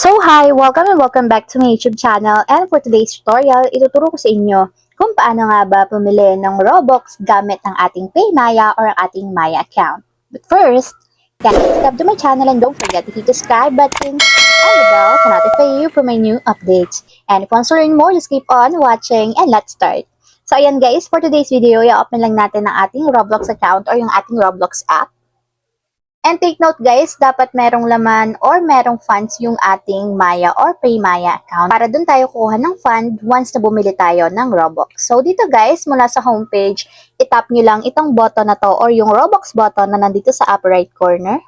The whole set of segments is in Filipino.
So hi! Welcome and welcome back to my YouTube channel, and for today's tutorial, ituturo ko sa inyo kung paano nga ba pumili ng Robux gamit ang ating PayMaya or ang ating Maya account. But first, can you subscribe to my channel and don't forget to hit the subscribe button and the bell to notify you for my new updates. And if you want to learn more, just keep on watching and let's start. So ayan guys, for today's video, i-open lang natin ang ating Roblox account or yung ating Roblox app. And take note guys, dapat merong laman or merong funds yung ating Maya or PayMaya account para dun tayo kuha ng fund once na bumili tayo ng Robux. So dito guys, mula sa homepage, itap nyo lang itong button na to or yung Robux button na nandito sa upper right corner.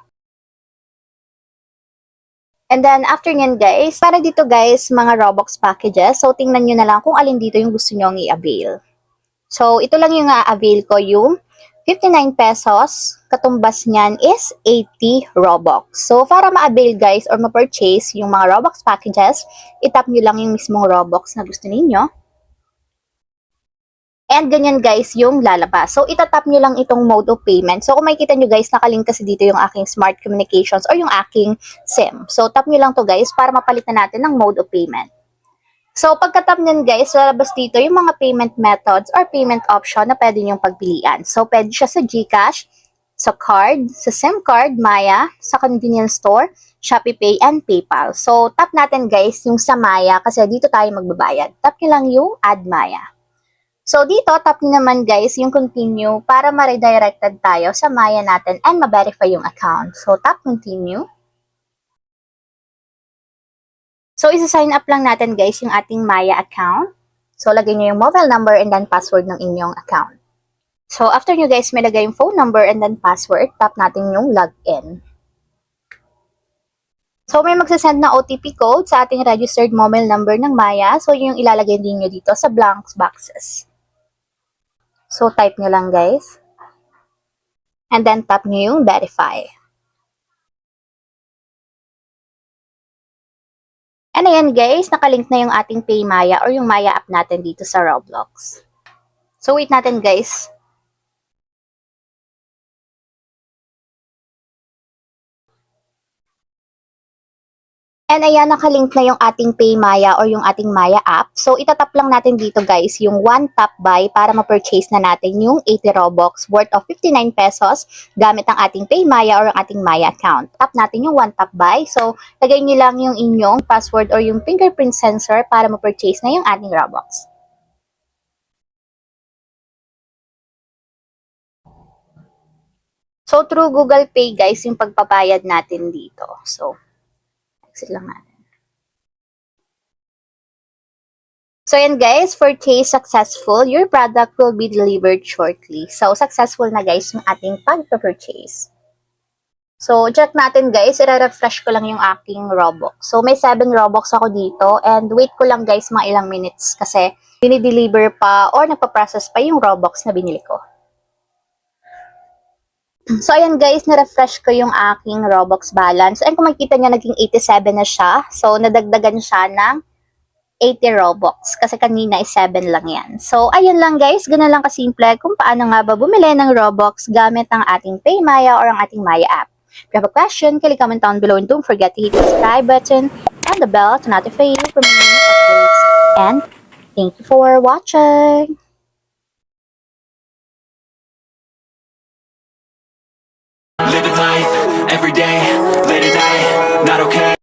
And then after nyan guys, para dito guys, mga Robux packages. So tingnan nyo na lang kung alin dito yung gusto nyong i-avail. So ito lang yung avail ko, yung 59 pesos, katumbas niyan is 80 Robux. So, para ma-avail guys or ma-purchase yung mga Robux packages, itap nyo lang yung mismong Robux na gusto ninyo. And ganyan guys yung lalabas. So, itatap nyo lang itong mode of payment. So, kung makikita nyo guys, nakalink kasi dito yung aking Smart Communications or yung aking SIM. So, tap nyo lang to guys para mapalit na natin ng mode of payment. So, pagka-tap nyan guys, lalabas dito yung mga payment methods or payment option na pwede nyong pagpilian. So, pwede siya sa GCash, sa card, sa SIM card, Maya, sa convenience store, Shopee Pay, and PayPal. So, tap natin guys yung sa Maya kasi dito tayo magbabayad. Tap nyo lang yung Add Maya. So, dito, tap nyo naman guys yung Continue para ma-redirected tayo sa Maya natin and ma-verify yung account. So, tap Continue. So, isa-sign up lang natin guys yung ating Maya account. So, lagay nyo yung mobile number and then password ng inyong account. So, after nyo guys may lagay yung phone number and then password, tap natin yung login. So, may magsasend na OTP code sa ating registered mobile number ng Maya. So, yung ilalagay din nyo dito sa blank boxes. So, type nyo lang guys. And then, tap nyo yung verify. And ayan guys, nakalink na yung ating PayMaya or yung Maya app natin dito sa Roblox. So, wait natin guys. And ayan, nakalink na yung ating PayMaya or yung ating Maya app. So, itatap lang natin dito guys yung one tap buy para ma-purchase na natin yung 80 Robux worth of 59 pesos gamit ang ating PayMaya or ang ating Maya account. Tap natin yung one tap buy. So, lagay nyo lang yung inyong password or yung fingerprint sensor para ma-purchase na yung ating Robux. So, through Google Pay guys, yung pagpabayad natin dito. So, exit lang natin. So, yan guys, purchase successful. Your product will be delivered shortly. So, successful na guys yung ating pag-purchase. So, check natin guys. I-refresh ko lang yung aking Robux. So, may 7 Robux ako dito. And wait ko lang guys mga ilang minutes kasi dinideliver pa or nagpa-process pa yung Robux na binili ko. So, ayan guys, na-refresh ko yung aking Robux balance. And kung makikita nyo, naging 87 na siya. So, nadagdagan siya ng 80 Robux. Kasi kanina is 7 lang yan. So, ayun lang guys. Ganun lang kasimple kung paano nga ba bumili ng Robux gamit ang ating PayMaya or ang ating Maya app. If you have a question, click comment down below and don't forget to hit the subscribe button and the bell to notify you for my new updates. And thank you for watching! Living life, every day, late at night, not okay.